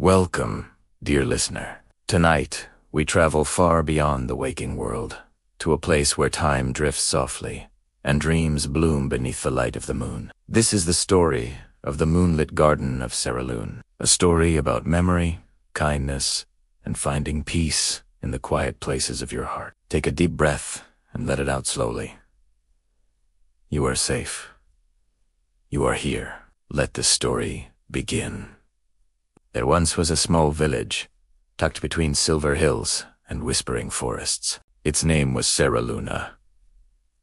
Welcome, dear listener. Tonight, we travel far beyond the waking world, to a place where time drifts softly, and dreams bloom beneath the light of the moon. This is the story of the Moonlit Garden of Serelune, a story about memory, kindness, and finding peace in the quiet places of your heart. Take a deep breath and let it out slowly. You are safe. You are here. Let the story begin. There once was a small village, tucked between silver hills and whispering forests. Its name was Serelune,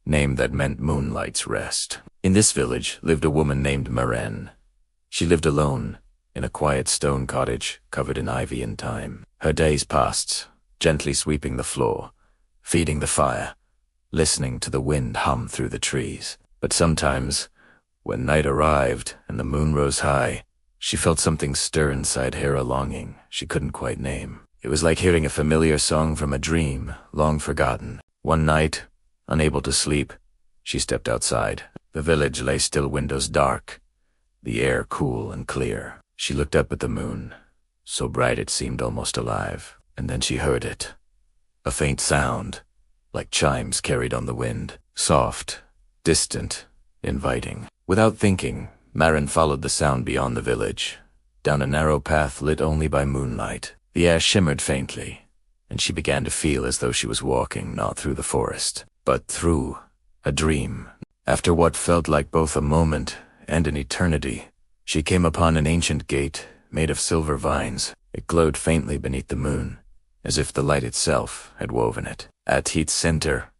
name that meant moonlight's rest. In this village lived a woman named Maren. She lived alone, in a quiet stone cottage covered in ivy and thyme. Her days passed, gently sweeping the floor, feeding the fire, listening to the wind hum through the trees. But sometimes, when night arrived and the moon rose high, she felt something stir inside her, a longing she couldn't quite name. It was like hearing a familiar song from a dream, long forgotten. One night, unable to sleep, she stepped outside. The village lay still, windows dark, the air cool and clear. She looked up at the moon, so bright it seemed almost alive. And then she heard it. A faint sound, like chimes carried on the wind. Soft, distant, inviting. Without thinking, Maren followed the sound beyond the village, down a narrow path lit only by moonlight. The air shimmered faintly, and she began to feel as though she was walking not through the forest, but through a dream. After what felt like both a moment and an eternity, she came upon an ancient gate made of silver vines. It glowed faintly beneath the moon, as if the light itself had woven it. At its center,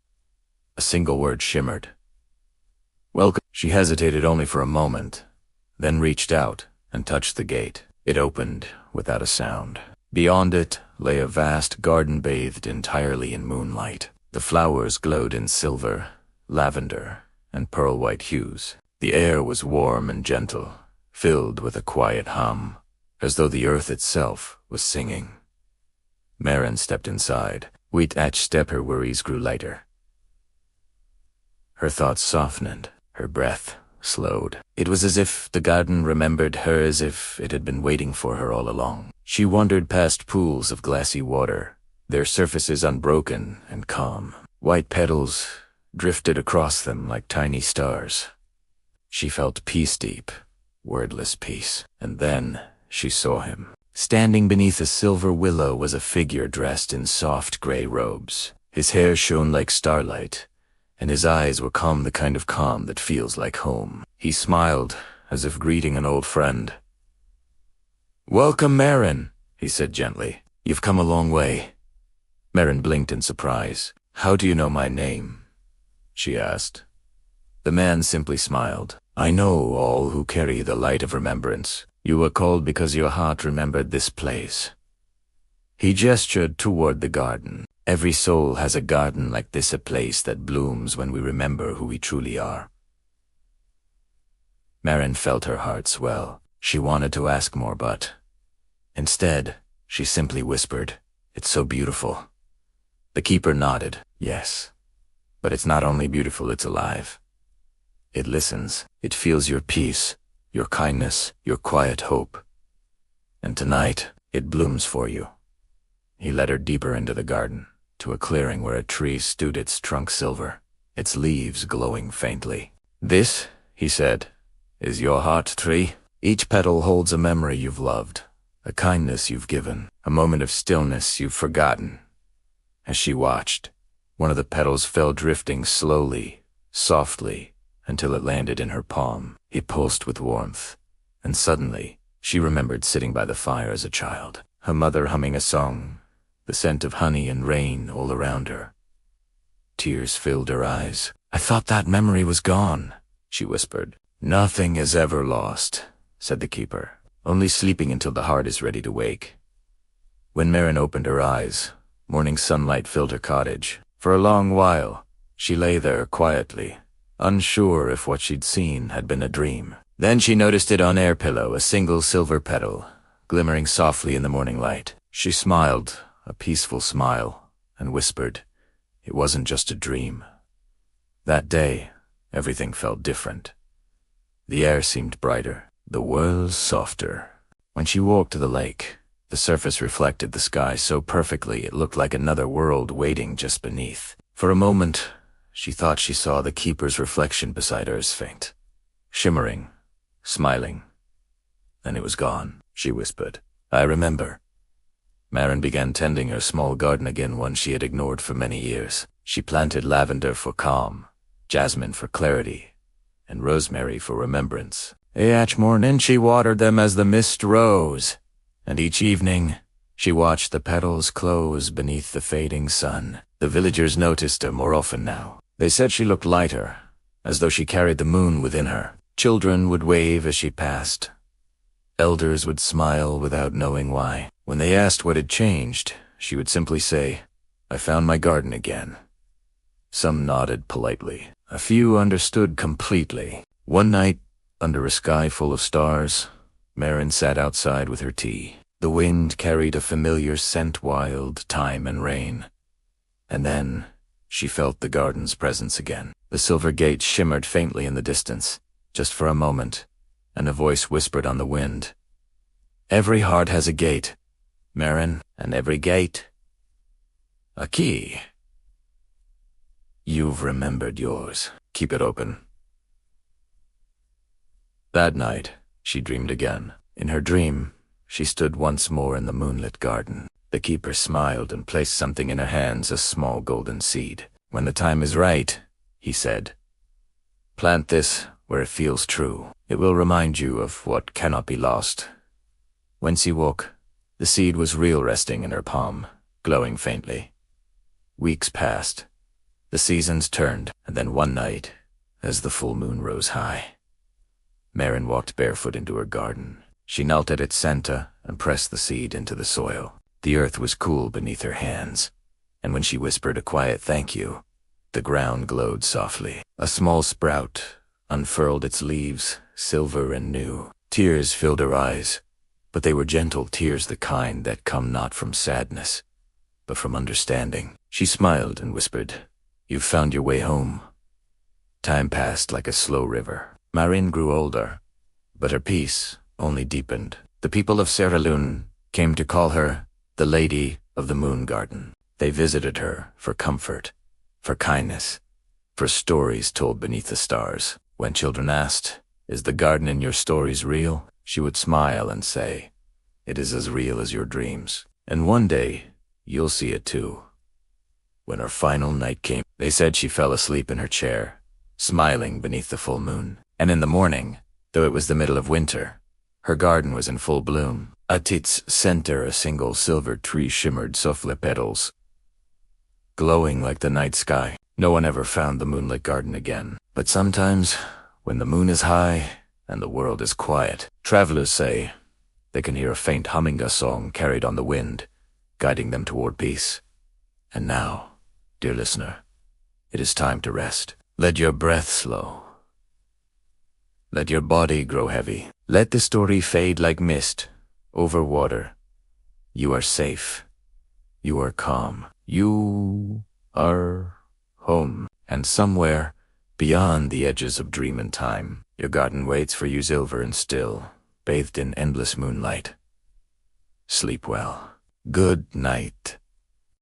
a single word shimmered. Welcome. She hesitated only for a moment, then reached out and touched the gate. It opened without a sound. Beyond it lay a vast garden bathed entirely in moonlight. The flowers glowed in silver, lavender, and pearl-white hues. The air was warm and gentle, filled with a quiet hum, as though the earth itself was singing. Maren stepped inside. With each step her worries grew lighter. Her thoughts softened. Her breath slowed. It was as if the garden remembered her, as if it had been waiting for her all along. She wandered past pools of glassy water, their surfaces unbroken and calm. White petals drifted across them like tiny stars. She felt peace-deep, wordless peace. And then she saw him. Standing beneath a silver willow was a figure dressed in soft gray robes. His hair shone like starlight, and his eyes were calm, the kind of calm that feels like home. He smiled, as if greeting an old friend. "Welcome, Maren," he said gently. "You've come a long way." Maren blinked in surprise. "How do you know my name?" she asked. The man simply smiled. "I know all who carry the light of remembrance. You were called because your heart remembered this place." He gestured toward the garden. Every soul has a garden like this, a place that blooms when we remember who we truly are. Maren felt her heart swell. She wanted to ask more, but instead, she simply whispered, "It's so beautiful." The keeper nodded. "Yes, but it's not only beautiful, it's alive. It listens. It feels your peace, your kindness, your quiet hope. And tonight, it blooms for you." He led her deeper into the garden, to a clearing where a tree stood, its trunk silver, its leaves glowing faintly. "This," he said, "is your heart tree. Each petal holds a memory you've loved, a kindness you've given, a moment of stillness you've forgotten." As she watched, one of the petals fell drifting slowly, softly, until it landed in her palm. It pulsed with warmth, and suddenly, she remembered sitting by the fire as a child, her mother humming a song, the scent of honey and rain all around her. Tears filled her eyes. "I thought that memory was gone," she whispered. "Nothing is ever lost," said the keeper, "only sleeping until the heart is ready to wake." When Maren opened her eyes, morning sunlight filled her cottage. For a long while, she lay there quietly, unsure if what she'd seen had been a dream. Then she noticed it on her pillow, a single silver petal, glimmering softly in the morning light. She smiled, a peaceful smile, and whispered, "It wasn't just a dream." That day, everything felt different. The air seemed brighter, the world softer. When she walked to the lake, The surface reflected the sky so perfectly it looked like another world waiting just beneath. For a moment, she thought she saw the keeper's reflection beside hers faint, shimmering, smiling. Then it was gone, she whispered. I remember. Maren began tending her small garden again, one she had ignored for many years. She planted lavender for calm, jasmine for clarity, and rosemary for remembrance. Each morning she watered them as the mist rose, and each evening she watched the petals close beneath the fading sun. The villagers noticed her more often now. They said she looked lighter, as though she carried the moon within her. Children would wave as she passed. Elders would smile without knowing why. When they asked what had changed, she would simply say, I found my garden again. Some nodded politely. A few understood completely. One night, under a sky full of stars, Maren sat outside with her tea. The wind carried a familiar scent, wild thyme and rain. And then she felt the garden's presence again. The silver gate shimmered faintly in the distance, just for a moment, and a voice whispered on the wind. Every heart has a gate, Maren, and every gate a key. You've remembered yours. Keep it open. That night, she dreamed again. In her dream, she stood once more in the moonlit garden. The keeper smiled and placed something in her hands, a small golden seed. When the time is right, he said, plant this where it feels true. It will remind you of what cannot be lost. When she woke, the seed was real, resting in her palm, glowing faintly. Weeks passed. The seasons turned, and then one night, as the full moon rose high, Maren walked barefoot into her garden. She knelt at its center and pressed the seed into the soil. The earth was cool beneath her hands, and when she whispered a quiet thank you, the ground glowed softly. A small sprout unfurled its leaves, silver and new. Tears filled her eyes, but they were gentle tears, the kind that come not from sadness, but from understanding. She smiled and whispered, You've found your way home. Time passed like a slow river. Maren grew older, but her peace only deepened. The people of Serelune came to call her the Lady of the Moon Garden. They visited her for comfort, for kindness, for stories told beneath the stars. When children asked, Is the garden in your stories real? She would smile and say, It is as real as your dreams. And one day, you'll see it too. When her final night came, they said she fell asleep in her chair, smiling beneath the full moon. And in the morning, though it was the middle of winter, her garden was in full bloom. At its center, a single silver tree shimmered, softly petals, glowing like the night sky. No one ever found the moonlit garden again. But sometimes, when the moon is high and the world is quiet, travelers say they can hear a faint humming, a song carried on the wind, guiding them toward peace. And now, dear listener, it is time to rest. Let your breath slow. Let your body grow heavy. Let the story fade like mist over water. You are safe. You are calm. You are home. And somewhere beyond the edges of dream and time, your garden waits for you, silver and still, bathed in endless moonlight. Sleep well. Good night.